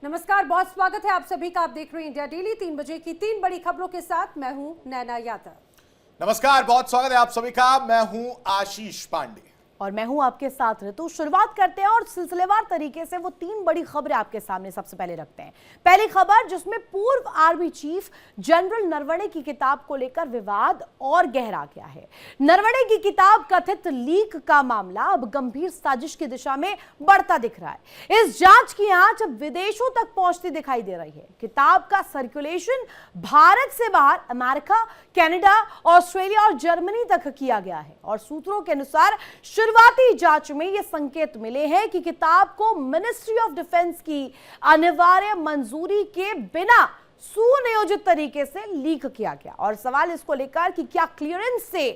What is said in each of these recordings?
नमस्कार, बहुत स्वागत है आप सभी का। आप देख रहे हैं इंडिया डेली। 3 बजे की 3 बड़ी खबरों के साथ मैं हूं नैना यादव। नमस्कार, बहुत स्वागत है आप सभी का। मैं हूं आशीष पांडे और मैं हूं आपके साथ ऋतु। शुरुआत करते हैं और सिलसिलेवार तरीके से वो 3 बड़ी खबरें आपके सामने सबसे पहले रखते हैं। पहली खबर, जिसमें पूर्व आर्मी चीफ जनरल नरवणे की किताब को लेकर विवाद और गहरा गया है। नरवणे की किताब कथित लीक का मामला अब गंभीर साजिश की दिशा में बढ़ता दिख रहा है। इस जांच की आंच अब विदेशों तक पहुंचती दिखाई दे रही है। किताब का सर्कुलेशन भारत से बाहर अमेरिका, कनाडा, ऑस्ट्रेलिया और जर्मनी तक किया गया है और सूत्रों के अनुसार शुरुआती जांच में यह संकेत मिले हैं कि किताब को मिनिस्ट्री ऑफ डिफेंस की अनिवार्य मंजूरी के बिना सुनियोजित तरीके से लीक किया गया। और सवाल इसको लेकर कि क्या क्लियरेंस से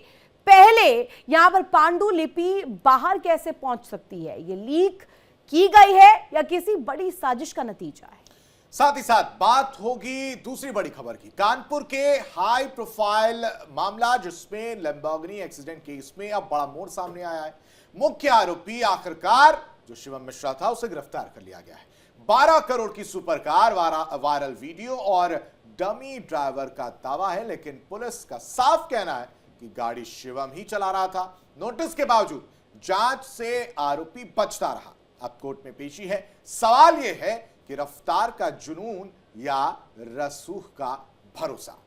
पहले यहां पर पांडुलिपि बाहर कैसे पहुंच सकती है, यह लीक की गई है या किसी बड़ी साजिश का नतीजा है। साथ ही साथ बात होगी दूसरी बड़ी खबर की। कानपुर के हाई प्रोफाइल मामला, जिसमें लैम्बोर्गिनी एक्सीडेंट केस में अब बड़ा मोड़ सामने आया है। मुख्य आरोपी आखिरकार जो शिवम मिश्रा था, उसे गिरफ्तार कर लिया गया है। 12 करोड़ की सुपर कार, वायरल वीडियो और डमी ड्राइवर का दावा है, लेकिन पुलिस का साफ कहना है कि गाड़ी शिवम ही चला रहा था। नोटिस के बावजूद जांच से आरोपी बचता रहा। अब कोर्ट में पेशी है। सवाल यह है कि रफ्तार का जुनून या रसूख का भरोसा।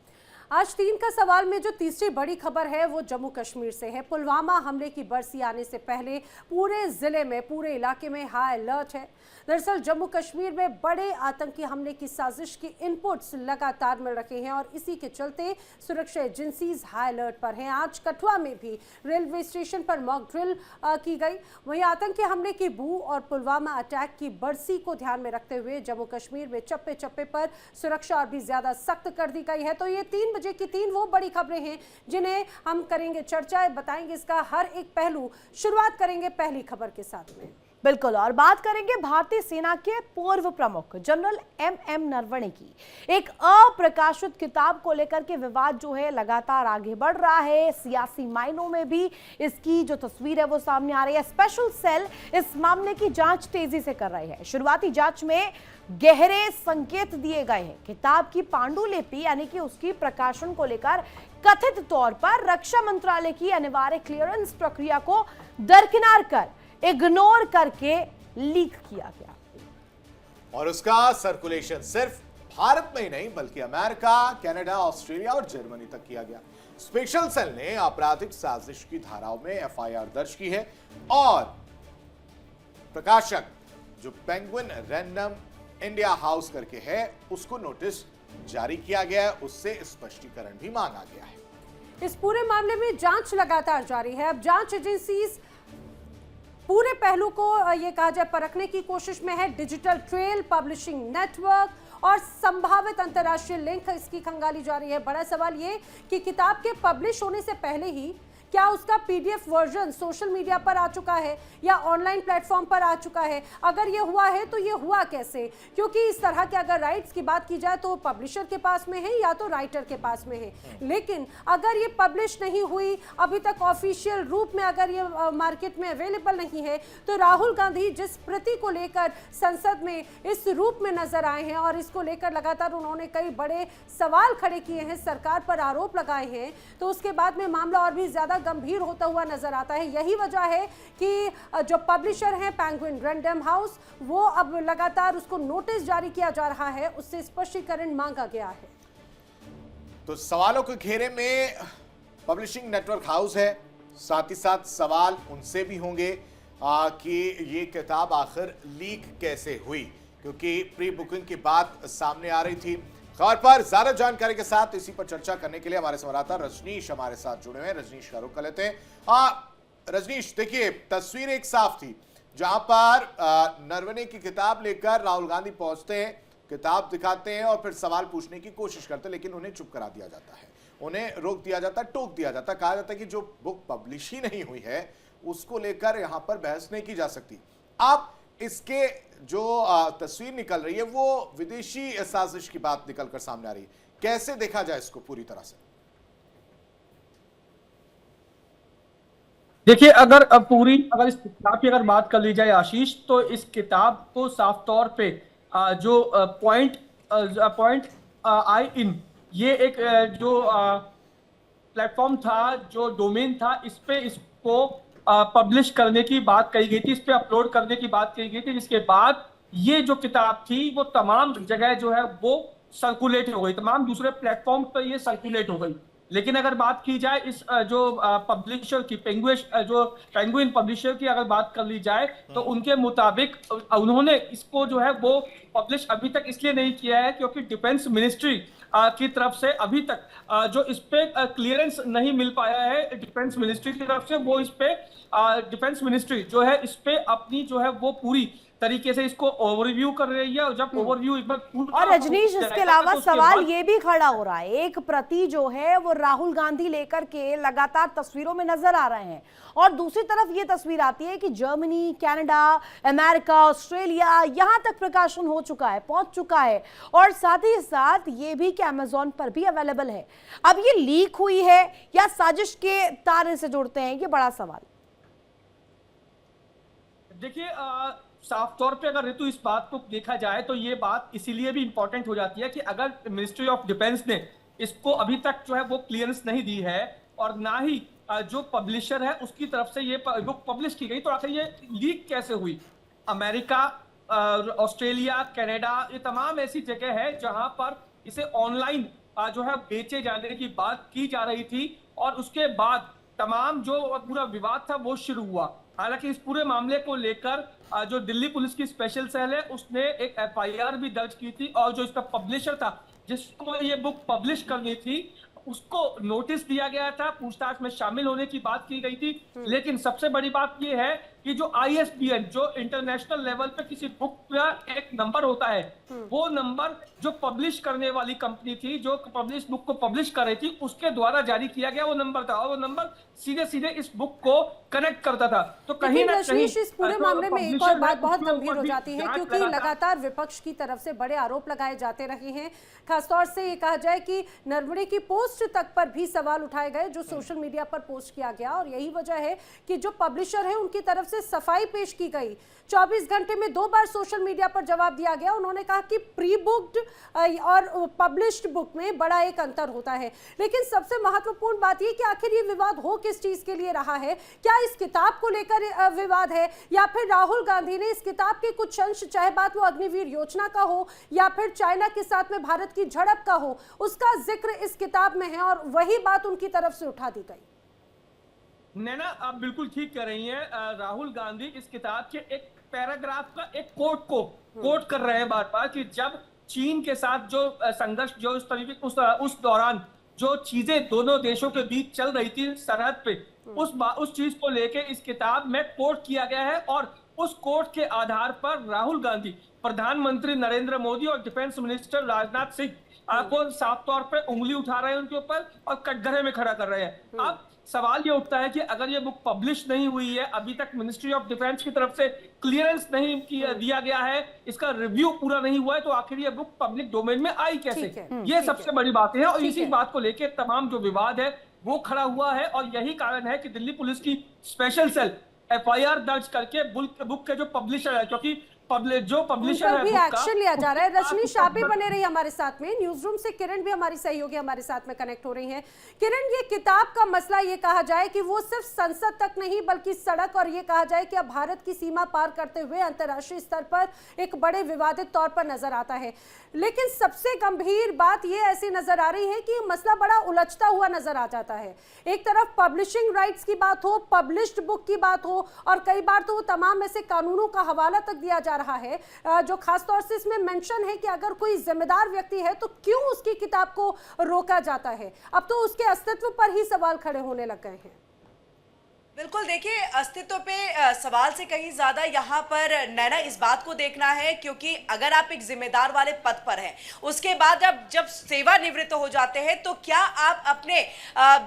आज 3 का सवाल में जो तीसरी बड़ी खबर है वो जम्मू कश्मीर से है। पुलवामा हमले की बरसी आने से पहले पूरे जिले में, पूरे इलाके में हाई अलर्ट है। दरअसल जम्मू कश्मीर में बड़े आतंकी हमले की साजिश की इनपुट्स लगातार मिल रहे हैं और इसी के चलते सुरक्षा एजेंसीज हाई अलर्ट पर हैं। आज कठुआ में भी रेलवे स्टेशन पर मॉक ड्रिल की गई। वहीं आतंकी हमले की बू और पुलवामा अटैक की बरसी को ध्यान में रखते हुए जम्मू कश्मीर में चप्पे चप्पे पर सुरक्षा और भी ज्यादा सख्त कर दी गई है। तो ये 3 बजे की 3 वो बड़ी खबरें हैं जिन्हें हम करेंगे चर्चा, बताएंगे इसका हर एक पहलू। शुरुआत करेंगे पहली खबर के साथ में। बिल्कुल, और बात करेंगे भारतीय सेना के पूर्व प्रमुख जनरल एम नरवणे की। एक अप्रकाशित किताब को लेकर के विवाद जो है लगातार आगे बढ़ रहा है। सियासी मायनों में भी इसकी जो तस्वीर है वो सामने आ रही है। स्पेशल सेल इस मामले की जांच तेजी से कर रही है। शुरुआती जांच में गहरे संकेत दिए गए हैं। किताब की पांडुलिपि यानी कि उसकी प्रकाशन को लेकर कथित तौर पर रक्षा मंत्रालय की अनिवार्य क्लियरेंस प्रक्रिया को दरकिनार कर, इग्नोर करके लीक किया गया और उसका सर्कुलेशन सिर्फ भारत में ही नहीं बल्कि अमेरिका, कनाडा, ऑस्ट्रेलिया और जर्मनी तक किया गया। स्पेशल सेल ने आपराधिक साजिश की धाराओं में एफआईआर दर्ज की है और प्रकाशक जो पेंगुइन रैंडम इंडिया हाउस करके है, उसको नोटिस जारी किया गया है। उससे स्पष्टीकरण भी मांगा गया है। इस पूरे मामले में जांच लगातार जारी है। अब जांच एजेंसीज पूरे पहलू को ये कहा जाए परखने की कोशिश में है। डिजिटल ट्रेल, पब्लिशिंग नेटवर्क और संभावित अंतर्राष्ट्रीय लिंक, इसकी खंगाली जारी है। बड़ा सवाल ये कि किताब के पब्लिश होने से पहले ही क्या उसका पीडीएफ वर्जन सोशल मीडिया पर आ चुका है या ऑनलाइन प्लेटफॉर्म पर आ चुका है। अगर ये हुआ है तो ये हुआ कैसे, क्योंकि इस तरह के अगर राइट्स की बात की जाए तो पब्लिशर के पास में है या तो राइटर के पास में है। लेकिन अगर ये पब्लिश नहीं हुई, अभी तक ऑफिशियल रूप में अगर ये मार्केट में अवेलेबल नहीं है, तो राहुल गांधी जिस प्रति को लेकर संसद में इस रूप में नजर आए हैं और इसको लेकर लगातार उन्होंने कई बड़े सवाल खड़े किए हैं, सरकार पर आरोप लगाए हैं, तो उसके बाद में मामला और भी ज्यादा गंभीर होता हुआ नजर आता है। यही वजह है कि जो पब्लिशर है पेंगुइन रैंडम हाउस, वो अब लगातार उसको नोटिस जारी किया जा रहा है, उससे स्पष्टीकरण मांगा गया है। तो सवालों के घेरे में पब्लिशिंग नेटवर्क हाउस है। साथ ही साथ सवाल उनसे भी होंगे कि ये किताब आखिर लीक कैसे हुई, क्योंकि प्री बुकिंग की बात सामने आ रही थी। खबर पर ज्यादा जानकारी के साथ इसी पर चर्चा करने के लिए हमारे संवाददाता रजनीश हमारे साथ जुड़े हुए हैं। रजनीश का रुख कर लेते हैं। रजनीश, देखिए तस्वीर एक साफ थी, जहां पर नरवणे की किताब लेकर राहुल गांधी पहुंचते हैं, किताब दिखाते हैं और फिर सवाल पूछने की कोशिश करते हैं, लेकिन उन्हें चुप करा दिया जाता है, उन्हें रोक दिया जाता है, टोक दिया जाता है। कहा जाता है कि जो बुक पब्लिश ही नहीं हुई है उसको लेकर यहां पर बहस नहीं की जा सकती। अब इसके जो तस्वीर निकल रही है वो विदेशी साजिश की बात निकलकर सामने आ रही है। कैसे देखा जाए इसको पूरी तरह से? देखिए, अगर इस किताब की अगर बात कर ली जाए आशीष, तो इस किताब को साफ तौर पे जो पॉइंट आई इन, ये एक जो प्लेटफॉर्म था, जो डोमेन था, इस पे इसको पब्लिश करने की बात कही गई थी, इस पे अपलोड करने की बात कही गई थी, जिसके बाद ये जो किताब थी वो तमाम जगह जो है वो सर्कुलेट हो गई, तमाम दूसरे प्लेटफॉर्म पर ये सर्कुलेट हो गई। लेकिन अगर बात की जाए इस जो पब्लिशर की, पेंगुइन पब्लिशर की अगर बात कर ली जाए, तो उनके मुताबिक उन्होंने इसको जो है वो पब्लिश अभी तक इसलिए नहीं किया है क्योंकि डिफेंस मिनिस्ट्री की तरफ से अभी तक जो इस पे क्लियरेंस नहीं मिल पाया है डिफेंस मिनिस्ट्री की तरफ से। वो इस पे डिफेंस मिनिस्ट्री जो है इस पे अपनी जो है वो पूरी तरीके से इसको ओवरव्यू कर रही है, और जब ओवरव्यू एक बार और रजनीश, इसके अलावा सवाल ये भी खड़ा हो रहा है, एक प्रति जो है वो राहुल गांधी लेकर के लगातार तस्वीरों में नजर आ रहे हैं, और दूसरी तरफ ये तस्वीर आती है कि जर्मनी, कनाडा, अमेरिका, ऑस्ट्रेलिया, यहां तक प्रकाशन हो चुका है, पहुंच चुका है, और साथ ही साथ ये भी कि अमेजोन पर भी अवेलेबल है। अब ये लीक हुई है या साजिश के तारे से जुड़ते हैं, ये बड़ा सवाल। देखिए, साफ तौर पे अगर ऋतु इस बात को देखा जाए तो ये बात इसीलिए भी इंपॉर्टेंट हो जाती है कि अगर मिनिस्ट्री ऑफ डिफेंस ने इसको अभी तक जो है वो क्लियरेंस नहीं दी है, और ना ही जो पब्लिशर है उसकी तरफ से ये बुक पब्लिश की गई, तो आखिर ये लीक कैसे हुई? अमेरिका, ऑस्ट्रेलिया, कनाडा, ये तमाम ऐसी जगह है जहां पर इसे ऑनलाइन जो है बेचे जाने की बात की जा रही थी, और उसके बाद तमाम जो पूरा विवाद था वो शुरू हुआ। हालांकि इस पूरे मामले को लेकर जो दिल्ली पुलिस की स्पेशल सेल है उसने एक एफआईआर भी दर्ज की थी, और जो इसका पब्लिशर था जिसको ये बुक पब्लिश करनी थी उसको नोटिस दिया गया था, पूछताछ में शामिल होने की बात की गई थी। लेकिन सबसे बड़ी बात ये है कि जो ISBN, जो इंटरनेशनल लेवल पे किसी बुक का एक नंबर होता है, वो नंबर जो पब्लिश करने वाली कंपनी थी, जो पब्लिश बुक को पब्लिश कर रही थी, उसके द्वारा जारी किया गया वो नंबर था, और वो नंबर सीधे सीधे इस बुक को कनेक्ट करता था। तो कहीं ना कहीं इस पूरे मामले में एक और बात बहुत गंभीर हो जाती है, क्योंकि लगातार विपक्ष की तरफ से बड़े आरोप लगाए जाते रहे हैं। खासतौर से ये कहा जाए कि नरवणे की पोस्ट तक पर भी सवाल उठाए गए, जो सोशल मीडिया पर पोस्ट किया गया, और यही वजह है कि जो पब्लिशर है उनकी तरफ से सफाई पेश की गई। 24 घंटे में 2 बार सोशल मीडिया पर जवाब दिया गया। उन्होंने कहा कि प्री बुक्ड और पब्लिश्ड बुक में बड़ा एक अंतर होता है। लेकिन सबसे महत्वपूर्ण बात यह कि आखिर ये विवाद हो किस चीज के लिए रहा है? क्या इस किताब को लेकर विवाद है, या फिर राहुल गांधी ने इस किताब के कुछ अंश, चाहे बात वो अग्निवीर योजना का हो या फिर चाइना के साथ में भारत की झड़प का हो, उसका जिक्र इस किताब में है, और वही बात उनकी तरफ से उठा दी गई। नैना, आप बिल्कुल ठीक कह रही हैं। राहुल गांधी इस किताब के एक पैराग्राफ का एक कोट को कोट कर रहे हैं बार बार, कि जब चीन के साथ जो संघर्ष, जो उस तरीके उस दौरान जो चीजें दोनों देशों के बीच चल रही थी सरहद पे, उस चीज को लेके इस किताब में कोट किया गया है, और उस कोट के आधार पर राहुल गांधी, प्रधानमंत्री नरेंद्र मोदी और डिफेंस मिनिस्टर राजनाथ सिंह को साफ तौर पे उंगली उठा रहे हैं उनके ऊपर, और कटघरे में खड़ा कर रहे हैं। अब सवाल ये उठता है कि अगर ये बुक पब्लिश नहीं हुई है, अभी तक मिनिस्ट्री ऑफ डिफेंस की तरफ से क्लियरेंस नहीं दिया गया है, इसका रिव्यू पूरा नहीं हुआ है, तो आखिर ये बुक पब्लिक डोमेन में आई कैसे? ये सबसे बड़ी बात है, और इसी बात को लेकर तमाम जो विवाद है वो खड़ा हुआ है, और यही कारण है कि दिल्ली पुलिस की स्पेशल सेल FIR दर्ज करके बुक के जो पब्लिशर है, क्योंकि जो पब्लिशर है भी एक्शन लिया जा रहा है। रजनीश, आप भी बने रही हमारे साथ में, न्यूज रूम से किरण भी हमारी सहयोगी हमारे साथ में कनेक्ट हो रही हैं। किरण, ये किताब का मसला ये कहा जाए कि वो सिर्फ संसद तक नहीं बल्कि सड़क, और ये कहा जाए कि अब भारत की सीमा पार करते हुए अंतर्राष्ट्रीय स्तर पर एक बड़े विवादित तौर पर नजर आता है। लेकिन सबसे गंभीर बात ये ऐसी नजर आ रही है कि मसला बड़ा उलझता हुआ नजर आ जाता है। एक तरफ पब्लिशिंग राइट्स की बात हो, पब्लिश्ड बुक की बात हो, और कई बार तो वो तमाम ऐसे कानूनों का हवाला तक दिया जा रहा है, जो खासतौर से इसमें मेंशन है कि अगर कोई जिम्मेदार व्यक्ति है तो क्यों उसकी किताब को रोका जाता है। अब तो उसके अस्तित्व पर ही सवाल खड़े होने लग गए हैं। बिल्कुल, देखिए, अस्तित्व पे सवाल से कहीं ज्यादा यहाँ पर नैना इस बात को देखना है, क्योंकि अगर आप एक जिम्मेदार वाले पद पर हैं, उसके बाद जब सेवानिवृत्त हो जाते हैं, तो क्या आप अपने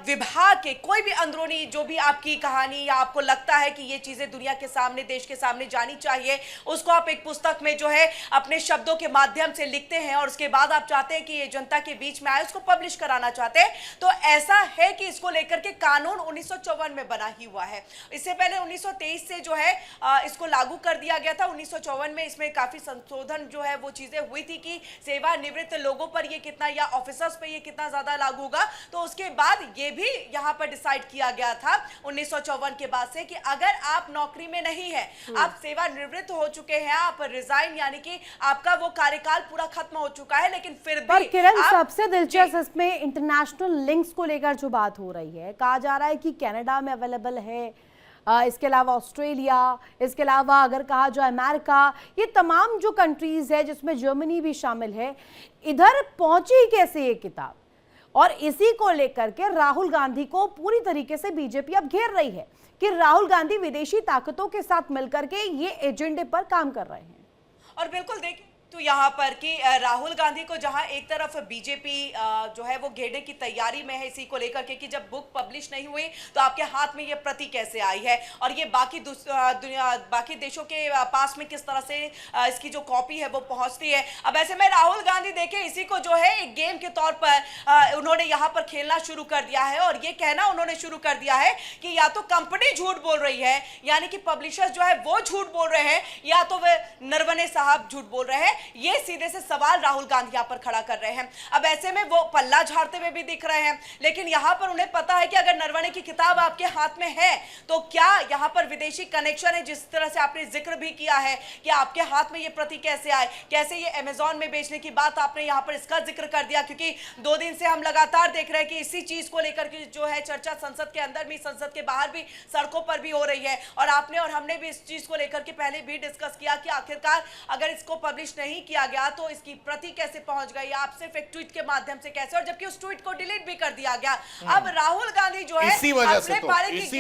विभाग के कोई भी अंदरूनी जो भी आपकी कहानी या आपको लगता है कि ये चीजें दुनिया के सामने, देश के सामने जानी चाहिए, उसको आप एक पुस्तक में जो है अपने शब्दों के माध्यम से लिखते हैं, और उसके बाद आप चाहते हैं कि ये जनता के बीच में आए, उसको पब्लिश कराना चाहते हैं, तो ऐसा है कि इसको लेकर के कानून 1954 में बना ही हुआ हुआ है। इससे पहले 1923 से जो है इसको लागू कर दिया गया था। 1954 में इसमें काफी संशोधन जो है वो चीजें हुई थी कि सेवानिवृत्त लोगों पर ये कितना या ऑफिसर्स पे ये कितना ज्यादा लागू होगा। तो उसके बाद ये भी यहाँ पर डिसाइड किया गया था 1954 के बाद से कि अगर आप नौकरी में नहीं है, आप सेवानिवृत्त हो चुके हैं, आप रिजाइन यानी कि आपका वो कार्यकाल पूरा खत्म हो चुका है, लेकिन फिर भी पर किरण, सबसे दिलचस्प इसमें इंटरनेशनल लिंक्स को लेकर जो बात हो रही है, कहा जा रहा है कि कनाडा में अवेलेबल है, इसके अलावा ऑस्ट्रेलिया, इसके अलावा अगर कहा जाए अमेरिका, ये तमाम जो कंट्रीज है जिसमें जर्मनी भी शामिल है, इधर पहुंची कैसे ये किताब? और इसी को लेकर के राहुल गांधी को पूरी तरीके से बीजेपी अब घेर रही है कि राहुल गांधी विदेशी ताकतों के साथ मिलकर के ये एजेंडे पर काम कर रहे हैं। और बिल्कुल देखिए तो यहाँ पर कि राहुल गांधी को जहाँ एक तरफ बीजेपी जो है वो घेरने की तैयारी में है इसी को लेकर के कि जब बुक पब्लिश नहीं हुई तो आपके हाथ में ये प्रति कैसे आई है और ये बाकी बाकी देशों के पास में किस तरह से इसकी जो कॉपी है वो पहुंचती है। अब ऐसे में राहुल गांधी देखे इसी को जो है एक गेम के तौर पर उन्होंने यहाँ पर खेलना शुरू कर दिया है और ये कहना उन्होंने शुरू कर दिया है कि या तो कंपनी झूठ बोल रही है, यानी कि पब्लिशर्स जो है वो झूठ बोल रहे हैं, या तो वे नरवणे साहब झूठ बोल रहे हैं। ये सीधे से सवाल राहुल गांधी यहाँ पर खड़ा कर रहे हैं। अब ऐसे में वो पल्ला झाड़ते हुए भी दिख रहे हैं, लेकिन यहाँ पर उन्हें पता है कि अगर नरवणे की किताब आपके हाथ में है तो क्या यहाँ पर विदेशी कनेक्शन है, जिस तरह से आपने जिक्र भी किया है कि आपके हाथ में ये प्रति कैसे आए, कैसे ये अमेजोन में बेचने की बात आपने यहाँ पर इसका जिक्र कर दिया, क्योंकि 2 दिन से हम लगातार देख रहे हैं कि इसी चीज को लेकर के जो है चर्चा संसद के अंदर भी, संसद के बाहर भी, सड़कों पर भी हो रही है। और आपने और हमने भी इस चीज को लेकर के पहले भी डिस्कस किया कि आखिरकार अगर इसको पब्लिश नहीं किया गया तो इसकी प्रति कैसे पहुंच गई, आप सिर्फ एक ट्वीट के माध्यम से कैसे, और जबकि उस ट्वीट को डिलीट भी कर दिया गया। अब राहुल गांधी जो है इसी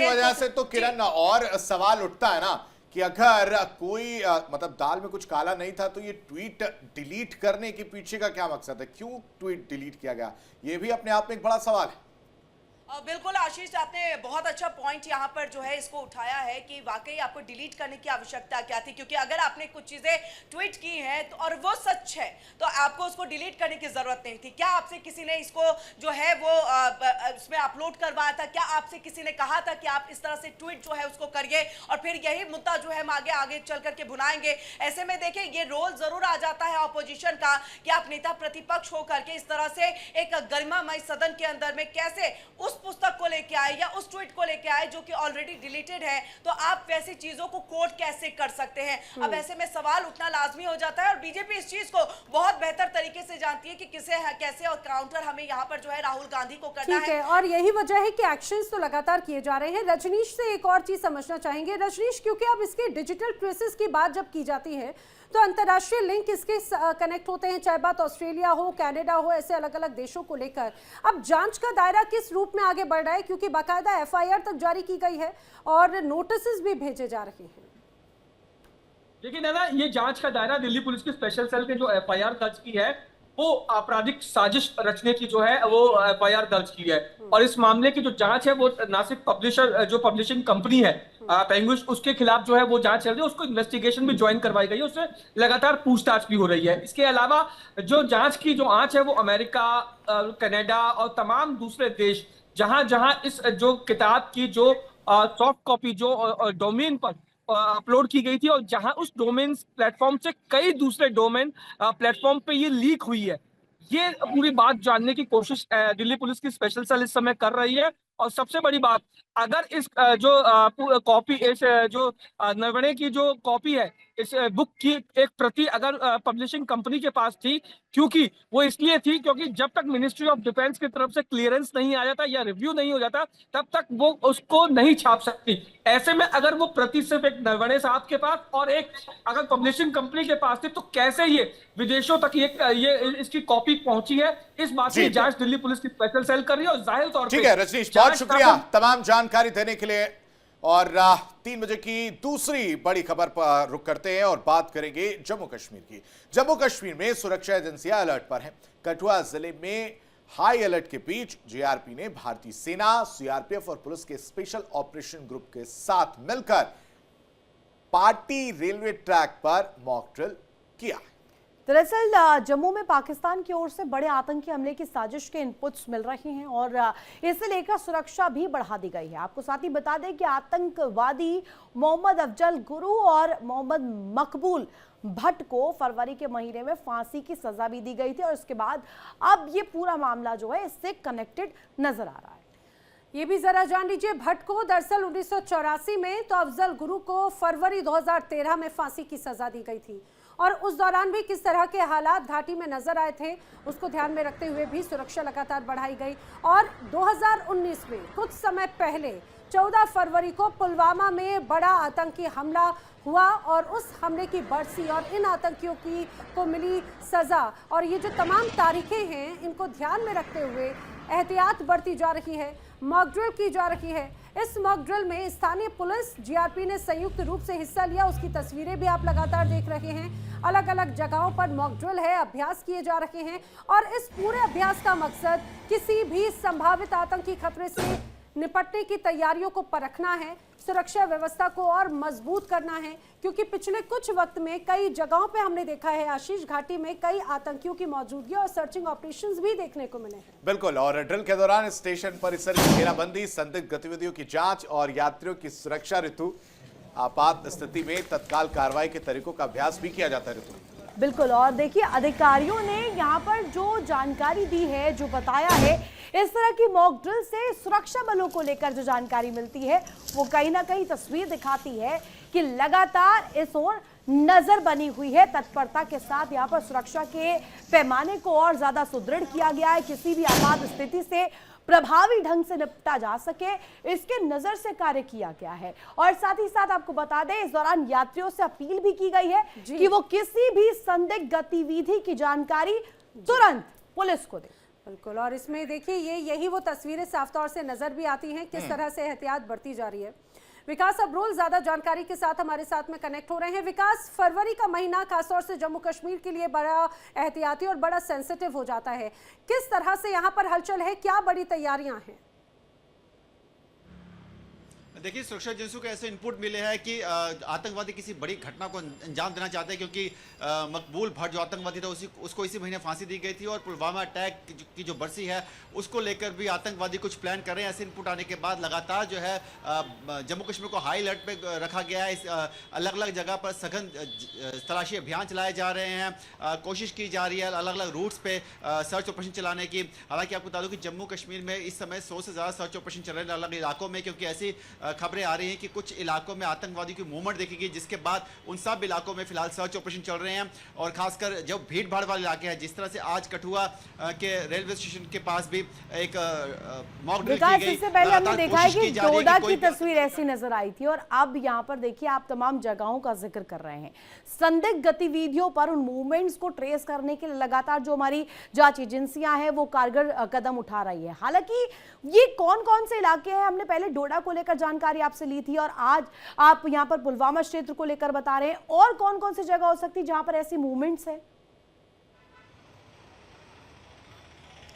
वजह से तो किरण और सवाल उठता है ना कि अगर कोई मतलब दाल में कुछ काला नहीं था तो ये ट्वीट डिलीट करने के पीछे का क्या मकसद है, क्यों ट्वीट डिलीट किया गया, ये भी अपने आप में एक बड़ा सवाल है। बिल्कुल आशीष, आपने बहुत अच्छा पॉइंट यहाँ पर जो है इसको उठाया है कि वाकई आपको डिलीट करने की आवश्यकता क्या थी, क्योंकि अगर आपने कुछ चीजें ट्वीट की हैं तो और वो सच है तो आपको उसको डिलीट करने की जरूरत नहीं थी। क्या आपसे किसी ने इसको जो है वो इसमें अपलोड करवाया था? क्या आपसे किसी ने कहा था कि आप इस तरह से ट्वीट जो है उसको करिए और फिर यही मुद्दा जो है हम आगे चल करके भुनाएंगे? ऐसे में देखिए ये रोल जरूर आ जाता है ऑपोजिशन का कि आप नेता प्रतिपक्ष होकर के इस तरह से एक गरिमामय सदन के अंदर में कैसे उस पुस्तक को लेके आए या उस ट्वीट को लेके आए जो कि ऑलरेडी डिलीटेड है, तो आप वैसी चीजों को कोट कैसे कर सकते हैं? अब ऐसे में सवाल उठना लाजमी हो जाता है और बीजेपी इस चीज को बहुत बेहतर तरीके से जानती है कि किसे कैसे और काउंटर हमें यहाँ पर जो है राहुल गांधी को करना है। और यही वजह है कि एक्शंस तो लगातार किए जा रहे हैं। रजनीश से एक और चीज समझना चाहेंगे। रजनीश, क्योंकि अब इसके डिजिटल ट्रेसेस की बात जब की जाती है तो अंतर्राष्ट्रीय लिंक इसके कनेक्ट होते हैं, चाहे बात ऑस्ट्रेलिया हो, कनाडा हो, ऐसे अलग अलग देशों को लेकर। अब जांच का दायरा किस रूप में आगे बढ़ रहा है, क्योंकि बाकायदा एफआईआर तक जारी की गई है और नोटिस भी भेजे जा रहे हैं। लेकिन है ना, ये जांच का दायरा दिल्ली पुलिस की स्पेशल सेल ने जो एफआईआर दर्ज की है वो आपराधिक साजिश रचने की जो है वो एफआईआर दर्ज की है। और इस मामले की जो जांच है वो ना सिर्फ पब्लिशर जो पब्लिशिंग कंपनी है पेंगुइन, उसके खिलाफ जो है वो जांच चल रही है, उसको इन्वेस्टिगेशन भी ज्वाइन करवाई गई है, उससे लगातार पूछताछ भी हो रही है। इसके अलावा जो जांच की जो आंच है वो अमेरिका, कनाडा और तमाम दूसरे देश जहां जहां इस जो किताब की जो सॉफ्ट कॉपी जो डोमेन पर अपलोड की गई थी और जहां उस डोमेन प्लेटफॉर्म से कई दूसरे डोमेन प्लेटफॉर्म पे ये लीक हुई है, ये पूरी बात जानने की कोशिश दिल्ली पुलिस की स्पेशल सेल इस समय कर रही है। और सबसे बड़ी बात, अगर इस जो कॉपी, इस जो नरवणे की जो कॉपी है, इस बुक की एक प्रति अगर पब्लिशिंग कंपनी के पास थी, क्योंकि वो इसलिए थी क्योंकि जब तक मिनिस्ट्री ऑफ डिफेंस की तरफ से क्लियरेंस नहीं आ जाता या रिव्यू नहीं हो जाता तब तक वो उसको नहीं छाप सकती। ऐसे में अगर वो प्रति सिर्फ एक नरवणे साहब के पास और एक अगर पब्लिशिंग कंपनी के पास थी तो कैसे ये विदेशों तक ये इसकी कॉपी पहुंची है, इस बात की जांच दिल्ली पुलिस की स्पेशल सेल कर रही है। और जाहिर तौर पर ठीक है रजनीश, बहुत शुक्रिया तमाम जानकारी देने के लिए। और 3 बजे की दूसरी बड़ी खबर पर रुक करते हैं और बात करेंगे जम्मू कश्मीर की। जम्मू कश्मीर में सुरक्षा एजेंसियां अलर्ट पर हैं। कठुआ जिले में हाई अलर्ट के बीच जीआरपी ने भारतीय सेना, सीआरपीएफ और पुलिस के स्पेशल ऑपरेशन ग्रुप के साथ मिलकर पार्टी रेलवे ट्रैक पर मॉक ड्रिल किया। दरअसल जम्मू में पाकिस्तान की ओर से बड़े आतंकी हमले की साजिश के इनपुट्स मिल रहे हैं और इसे लेकर सुरक्षा भी बढ़ा दी गई है। आपको साथ ही बता दें कि आतंकवादी मोहम्मद अफजल गुरु और मोहम्मद मकबूल भट्ट को फरवरी के महीने में फांसी की सजा भी दी गई थी और उसके बाद अब ये पूरा मामला जो है इससे कनेक्टेड नजर आ रहा है। ये भी जरा जान लीजिए, भट्ट को दरअसल 1984 में तो अफजल गुरु को फरवरी 2013 में फांसी की सजा दी गई थी और उस दौरान भी किस तरह के हालात घाटी में नजर आए थे उसको ध्यान में रखते हुए भी सुरक्षा लगातार बढ़ाई गई। और 2019 में कुछ समय पहले 14 फरवरी को पुलवामा में बड़ा आतंकी हमला हुआ और उस हमले की बरसी और इन आतंकियों को मिली सजा और ये जो तमाम तारीखें हैं इनको ध्यान में रखते हुए एहतियात बरती जा रही है, मॉक ड्रिल की जा रही है। इस मॉक ड्रिल में स्थानीय पुलिस जीआरपी ने संयुक्त रूप से हिस्सा लिया, उसकी तस्वीरें भी आप लगातार देख रहे हैं। अलग अलग जगहों पर मॉक ड्रिल है, अभ्यास किए जा रहे हैं और इस पूरे अभ्यास का मकसद किसी भी संभावित आतंकी खतरे से निपटने की तैयारियों को परखना है, सुरक्षा व्यवस्था को और मजबूत करना है, क्योंकि पिछले कुछ वक्त में कई जगहों पे हमने देखा है आशीष घाटी में कई आतंकियों की मौजूदगी और सर्चिंग ऑपरेशंस भी देखने को मिले हैं। बिल्कुल, और ड्रिल के दौरान स्टेशन परिसर की घेराबंदी, संदिग्ध गतिविधियों की जांच और यात्रियों की सुरक्षा ऋतु आपात स्थिति में तत्काल कार्रवाई के तरीकों का अभ्यास भी किया जाता है ऋतु। बिल्कुल, और देखिए अधिकारियों ने यहाँ पर जो जानकारी दी है, जो बताया है, इस तरह की मॉक ड्रिल से सुरक्षा बलों को लेकर जो जानकारी मिलती है वो कहीं ना कहीं तस्वीर दिखाती है कि लगातार इस ओर नजर बनी हुई है। तत्परता के साथ यहाँ पर सुरक्षा के पैमाने को और ज्यादा सुदृढ़ किया गया है, किसी भी आपात स्थिति से प्रभावी ढंग से निपटा जा सके इसके नजर से कार्य किया गया है। और साथ ही साथ आपको बता दें इस दौरान यात्रियों से अपील भी की गई है कि वो किसी भी संदिग्ध गतिविधि की जानकारी तुरंत पुलिस को दें। बिल्कुल, और इसमें देखिए यही वो तस्वीरें साफ तौर से नजर भी आती हैं किस तरह से एहतियात बढ़ती जा रही है। विकास अब्रोल ज्यादा जानकारी के साथ हमारे साथ में कनेक्ट हो रहे हैं। विकास, फरवरी का महीना खासतौर से जम्मू कश्मीर के लिए बड़ा एहतियाती और बड़ा सेंसिटिव हो जाता है, किस तरह से यहाँ पर हलचल है, क्या बड़ी तैयारियां हैं? देखिए, सुरक्षा एजेंसियों को ऐसे इनपुट मिले हैं कि आतंकवादी किसी बड़ी घटना को अंजाम देना चाहते हैं, क्योंकि मकबूल भट्ट जो आतंकवादी था उसको इसी महीने फांसी दी गई थी और पुलवामा अटैक की जो बरसी है उसको लेकर भी आतंकवादी कुछ प्लान कर रहे हैं। ऐसे इनपुट आने के बाद लगातार जो है जम्मू कश्मीर को हाई अलर्ट पे रखा गया है। अलग अलग जगह पर सघन तलाशी अभियान चलाए जा रहे हैं, कोशिश की जा रही है अलग अलग रूट्स पे सर्च ऑपरेशन चलाने की। हालांकि आपको बता दूं कि जम्मू कश्मीर में इस समय 100 से ज़्यादा सर्च ऑपरेशन चल रहे हैं अलग अलग इलाकों में, क्योंकि ऐसी खबरें आ रही हैं कि कुछ इलाकों में आतंकवादी की मूवमेंट देखी गई, जिसके बाद उन सब इलाकों में फिलहाल सर्च ऑपरेशन चल रहे हैं। और खासकर जो भीड़ भाड़ वाले इलाके हैं, जिस तरह से आज कठुआ के रेलवे स्टेशन के पास भी एक मॉक ड्रिल की गई। इससे पहले हमने देखा है कि डोडा की तस्वीर ऐसी नजर आई थी और अब यहाँ पर देखिए आप तमाम जगहों का जिक्र कर रहे हैं। संदिग्ध गतिविधियों पर उन मूवमेंट्स को ट्रेस करने के लिए लगातार जो हमारी जांच एजेंसियां हैं वो कारगर कदम उठा रही है। हालांकि ये कौन कौन से इलाके हैं, हमने पहले डोडा को लेकर जानकारी आपसे ली थी और आज आप यहां पर पुलवामा क्षेत्र को लेकर बता रहे हैं, और कौन कौन सी जगह हो सकती है जहां पर ऐसी मूवमेंट्स है?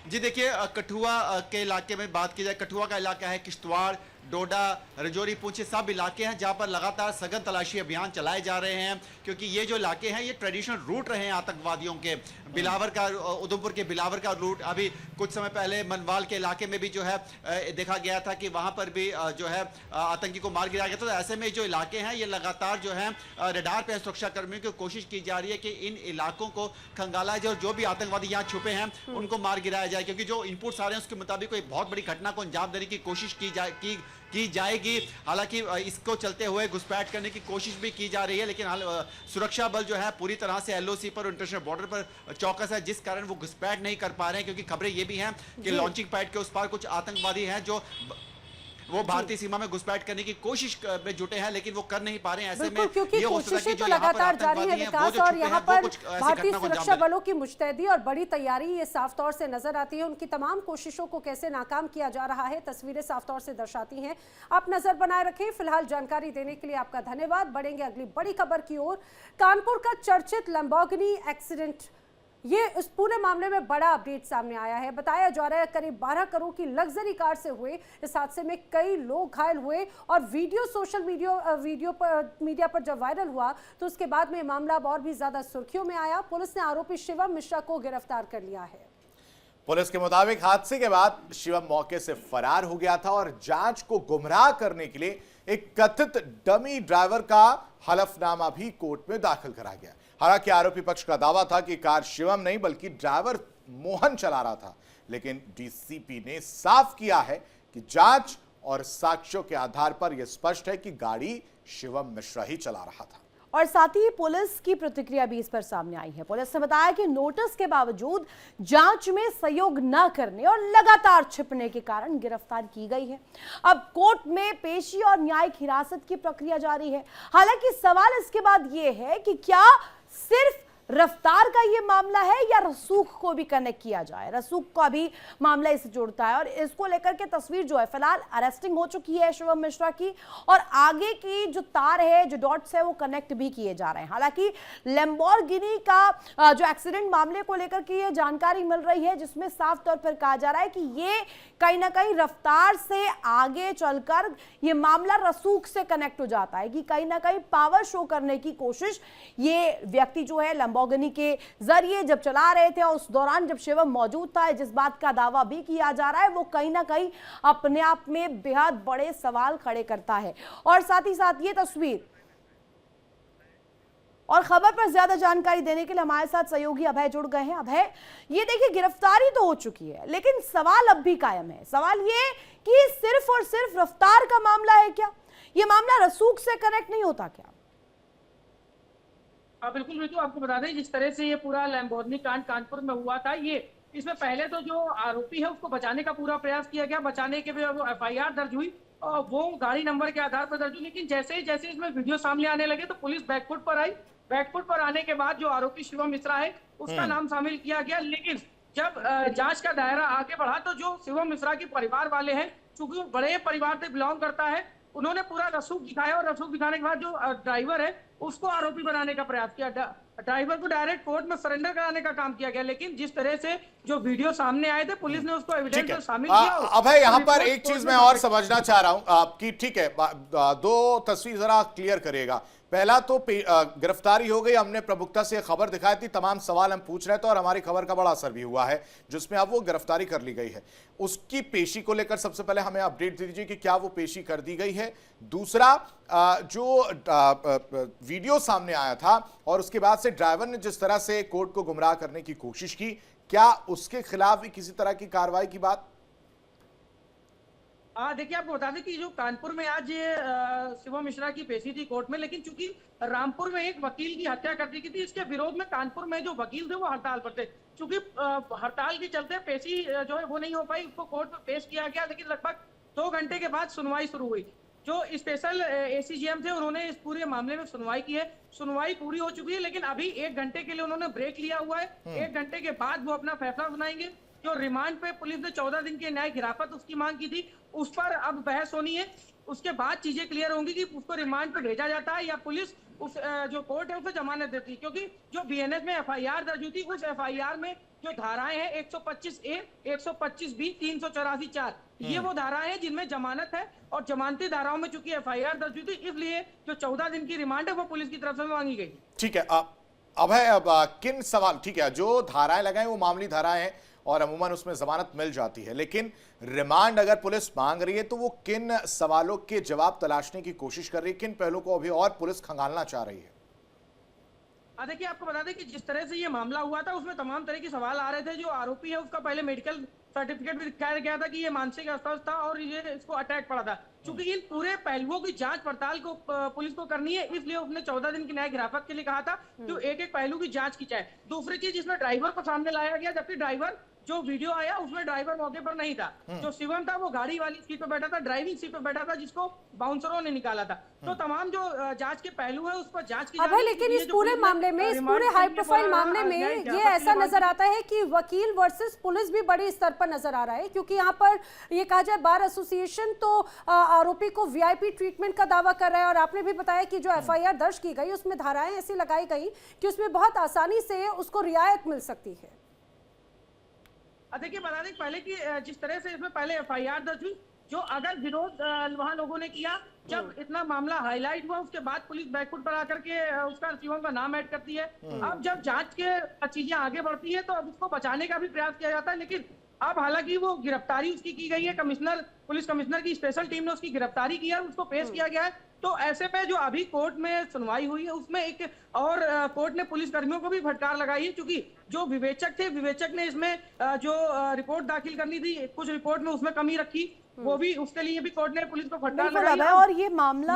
जी देखिए, कठुआ के इलाके में बात की जाए, कठुआ का इलाका है, किश्तवाड़, डोडा, रजौरी, पुंछ, सब इलाके हैं जहां पर लगातार सघन तलाशी अभियान चलाए जा रहे हैं, क्योंकि ये जो इलाके हैं ये ट्रेडिशनल रूट रहे हैं आतंकवादियों के। बिलावर का, उधमपुर के बिलावर का रूट, अभी कुछ समय पहले मनवाल के इलाके में भी जो है देखा गया था कि वहां पर भी जो है आतंकी को मार गिराया गया था। तो ऐसे में जो इलाके हैं ये लगातार जो है रडार पे सुरक्षा कर्मियों की कोशिश की जा रही है कि इन इलाकों को खंगाला जाए और जो भी आतंकवादी यहाँ छुपे हैं उनको मार गिराया जाए, क्योंकि जो इनपुट्स आ रहे हैं उसके मुताबिक कोई बहुत बड़ी घटना को अंजाम देने की कोशिश की जाएगी। हालांकि इसको चलते हुए घुसपैठ करने की कोशिश भी की जा रही है, लेकिन सुरक्षा बल जो है पूरी तरह से एलओसी पर, इंटरनेशनल बॉर्डर पर चौकस है, जिस कारण वो घुसपैठ नहीं कर पा रहे हैं। क्योंकि खबरें ये भी हैं कि लॉन्चिंग पैड के उस पार कुछ आतंकवादी हैं जो वो भारतीय सीमा में घुसपैठ करने की कोशिश में जुटे हैं, लेकिन वो कर नहीं पा रहे हैं। ऐसे में क्योंकि कोशिशें तो लगातार जारी है विकास, और यहाँ पर भारतीय सुरक्षा बलों की मुस्तैदी और बड़ी तैयारी ये साफ तौर से नजर आती है। उनकी तमाम कोशिशों को कैसे नाकाम किया जा रहा है तस्वीरें साफ तौर से दर्शाती हैं। आप नजर बनाए रखें। फिलहाल जानकारी देने के लिए आपका धन्यवाद। बढ़ेंगे अगली बड़ी खबर की ओर। कानपुर का चर्चित लैम्बोर्गिनी एक्सीडेंट ये इस पूरे मामले में बड़ा अपडेट सामने आया है। बताया जा रहा है करीब 12 करोड़ की लग्जरी कार से हुए इस हादसे में कई लोग घायल हुए और वीडियो सोशल मीडिया पर जब वायरल हुआ तो उसके बाद में मामला अब और भी ज्यादा सुर्खियों में आया। पुलिस ने आरोपी शिवम मिश्रा को गिरफ्तार कर लिया है। पुलिस के मुताबिक हादसे के बाद शिवम मौके से फरार हो गया था और जांच को गुमराह करने के लिए एक कथित डमी ड्राइवर का हलफनामा भी कोर्ट में दाखिल करा गया। हालांकि आरोपी पक्ष का दावा था कि कार शिवम नहीं बल्कि ड्राइवर मोहन चला रहा था, लेकिन डीसीपी ने साफ किया है कि जांच और साक्ष्यों के आधार पर यह स्पष्ट है कि गाड़ी शिवम मिश्रा ही चला रहा था। और साथ ही पुलिस की प्रतिक्रिया भी इस पर सामने आई है। पुलिस ने बताया कि नोटिस के बावजूद जांच में सहयोग न करने और लगातार छिपने के कारण गिरफ्तार की गई है। अब कोर्ट में पेशी और न्यायिक हिरासत की प्रक्रिया जारी है। हालांकि सवाल इसके बाद यह है कि क्या सिर्फ रफ्तार का ये मामला है या रसूख को भी कनेक्ट किया जाए। रसूख का भी मामला इसे जोड़ता है और इसको लेकर के तस्वीर जो है फिलहाल अरेस्टिंग हो चुकी है शिवम मिश्रा की और आगे की जो तार है जो डॉट्स है वो कनेक्ट भी किए जा रहे हैं। हालांकि लैम्बोर्गिनी का जो एक्सीडेंट मामले को लेकर के ये जानकारी मिल रही है जिसमें साफ तौर पर कहा जा रहा है कि ये कहीं ना कहीं रफ्तार से आगे चलकर ये मामला रसूख से कनेक्ट हो जाता है कि कहीं ना कहीं पावर शो करने की कोशिश ये व्यक्ति जो है लैम्बोर्गिनी के जरिए जब चला रहे थे और उस दौरान जब शिवम मौजूद था, जिस बात का दावा भी किया जा रहा है वो कहीं ना कहीं अपने आप में बेहद बड़े सवाल खड़े करता है। और साथ ही साथ ये तस्वीर और खबर पर ज्यादा जानकारी देने के लिए हमारे साथ सहयोगी अभय जुड़ गए हैं। अभय, ये देखिए गिरफ्तारी तो हो चुकी है लेकिन सवाल अब भी कायम है। सवाल ये कि सिर्फ और सिर्फ रफ्तार का मामला है क्या, ये मामला रसूख से कनेक्ट नहीं होता क्या? बिल्कुल बिल्कुल, आपको बता दें जिस तरह से ये पूरा लैम्बोर्गिनी कांड कानपुर में हुआ था, ये इसमें पहले तो जो आरोपी है उसको बचाने का पूरा प्रयास किया गया। बचाने के लिए वो एफआईआर दर्ज हुई और वो गाड़ी नंबर के आधार पर दर्ज हुई। लेकिन जैसे जैसे इसमें वीडियो सामने आने लगे तो पुलिस बैकफुट पर आई। बैकफुट पर आने के बाद जो आरोपी शिवम मिश्रा है उसका नाम शामिल किया गया। लेकिन जब जांच का दायरा आगे बढ़ा तो जो शिवम मिश्रा के परिवार वाले हैं, चूंकि वो बड़े परिवार से बिलोंग करता है, उन्होंने पूरा रसूख दिखाया और रसूख दिखाने के बाद जो ड्राइवर है उसको आरोपी बनाने का प्रयास किया। ड्राइवर को डायरेक्ट कोर्ट में सरेंडर कराने का काम किया गया। लेकिन जिस तरह से जो वीडियो सामने आए थे पुलिस ने उसको एविडेंस में शामिल किया। अब है यहाँ पर एक चीज मैं और समझना चाह रहा हूं आपकी, ठीक है, दो तस्वीर जरा क्लियर करिएगा। पहला तो गिरफ्तारी हो गई, हमने प्रमुखता से खबर दिखाई थी, तमाम सवाल हम पूछ रहे थे और हमारी खबर का बड़ा असर भी हुआ है जिसमें अब वो गिरफ्तारी कर ली गई है। उसकी पेशी को लेकर सबसे पहले हमें अपडेट दीजिए कि क्या वो पेशी कर दी गई है। दूसरा, जो वीडियो सामने आया था और उसके बाद से ड्राइवर ने जिस तरह से कोर्ट को गुमराह करने की कोशिश की, क्या उसके खिलाफ भी किसी तरह की कार्रवाई की बात? देखिए, आपको बता दें कि जो कानपुर में आज शिवम मिश्रा की पेशी थी कोर्ट में, लेकिन चूंकि रामपुर में एक वकील की हत्या कर दी गई थी, इसके विरोध में कानपुर में जो वकील थे वो हड़ताल पर थे। चूंकि हड़ताल के चलते पेशी जो है वो नहीं हो पाई, उसको कोर्ट में पेश किया गया। लेकिन लगभग 2 घंटे के बाद सुनवाई शुरू हुई। जो स्पेशल एसीजीएम थे उन्होंने इस पूरे मामले में सुनवाई की है। सुनवाई पूरी हो चुकी है लेकिन अभी 1 घंटे के लिए उन्होंने ब्रेक लिया हुआ है। 1 घंटे के बाद वो अपना फैसला सुनाएंगे। जो रिमांड पे पुलिस ने 14 दिन की न्यायिक हिरासत उसकी मांग की थी, उस पर अब बहस होनी है। उसके बाद चीजें क्लियर होंगी कि उसको रिमांड पे भेजा जाता है या पुलिस उस जो कोर्ट है उसे जमानत देती है। क्योंकि जो बीएनएस में एफआईआर दर्ज हुई थी उस एफआईआर में जो धाराएं हैं 125A, 125B, 384, ये वो धाराएं हैं जिनमें जमानत है और जमानती धाराओं में चूंकि एफआईआर दर्ज हुई थी इसलिए जो 14 दिन की रिमांड है वो पुलिस की तरफ से मांगी गई। ठीक है, अब है किन सवाल, ठीक है, जो धाराएं लगाएं वो मामूली धाराएं हैं और अमूमन उसमें जमानत मिल जाती है, लेकिन रिमांड अगर पुलिस मांग रही है तो वो किन सवालों के जवाब तलाशने की कोशिश कर रही है, किन पहलुओं को अभी और पुलिस खंगालना चाह रही है? देखिए, आपको बता दें कि जिस तरह से ये मामला हुआ था उसमें तमाम तरह के सवाल आ रहे थे। जो आरोपी है उसका पहले मेडिकल सर्टिफिकेट भी दिखाया गया था कि ये मानसिक अस्वस्थ था और ये इसको अटैक पड़ा था। क्योंकि इन पूरे पहलुओं की जांच पड़ताल को पुलिस को करनी है, इसलिए उसने 14 दिन की न्यायिक हिरासत के लिए कहा था कि एक एक पहलू की जांच की जाए। दूसरी चीज, इसमें ड्राइवर को सामने लाया गया, जबकि ड्राइवर जो वीडियो आया उसमें ड्राइवर मौके पर नहीं था। जो शिवम था वो गाड़ी वाली सीट पर बैठा था, ड्राइविंग सीट पर बैठा था, जिसको बाउंसरों ने निकाला था। तो तमाम जो जांच के पहलू है उस पर जांच की अभय, लेकिन इस पूरे मामले में, इस पूरे हाई प्रोफाइल मामले में ये ऐसा नजर आता है कि वकील वर्सेस पुलिस भी बड़ी स्तर पर नजर आ रहा है, क्योंकि यहाँ पर ये कहा जाए बार एसोसिएशन तो आरोपी को वीआईपी ट्रीटमेंट का दावा कर रहा है, और आपने भी बताया कि जो एफआईआर दर्ज की गई उसमें धाराएं ऐसी लगाई गई कि उसमें बहुत आसानी से उसको रियायत मिल सकती है। देखिए, बता दें पहले कि जिस तरह से इसमें पहले एफआईआर दर्ज हुई, जो अगर विरोध वहां लोगों ने किया, जब इतना मामला हाईलाइट हुआ उसके बाद पुलिस बैकफुट पर आकर के उसका शिवम का नाम ऐड करती है। अब जब जांच के चीजें आगे बढ़ती है तो अब उसको बचाने का भी प्रयास किया जाता है, लेकिन अब हालांकि वो गिरफ्तारी उसकी की गई है, पुलिस कमिश्नर की स्पेशल टीम ने उसकी गिरफ्तारी की है, उसको पेश किया गया है। तो ऐसे में जो अभी कोर्ट में सुनवाई हुई है उसमें एक और कोर्ट ने पुलिस कर्मियों को भी फटकार लगाई है, क्योंकि जो विवेचक थे, विवेचक ने इसमें जो रिपोर्ट दाखिल करनी थी, कुछ रिपोर्ट में उसमें कमी रखी, वो भी उसके लिए भी कोर्ट ने पुलिस को फटकार लगाई है। और ये मामला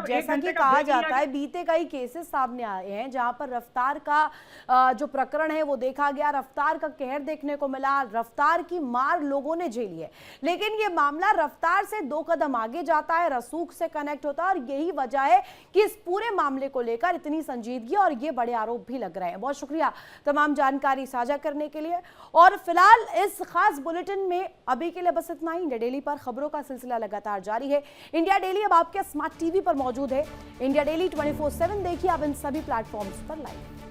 जैसा कि कहा जाता है बीते कई केसेस सामने आए हैं जहां पर रफ्तार का जो प्रकरण है वो देखा गया, रफ्तार का कहर देखने को मिला, रफ्तार की मार लोगों ने झेली है, लेकिन ये मामला रफ्तार से 2 कदम आगे जाता है, रसूख से कनेक्ट होता है, और यही वजह है कि इस पूरे मामले को लेकर इतनी संजीदगी और ये बड़े आरोप भी लग रहे हैं। बहुत शुक्रिया तमाम जानकारी साझा करने के लिए, और फिलहाल इस खास बुलेटिन में अभी के लिए बस इतना ही। इंडिया डेली पर खबरों का सिलसिला लगातार जारी है। इंडिया डेली अब आपके स्मार्ट टीवी पर मौजूद है। इंडिया डेली 24/7 देखिए आप इन सभी प्लेटफॉर्म्स पर लाइव।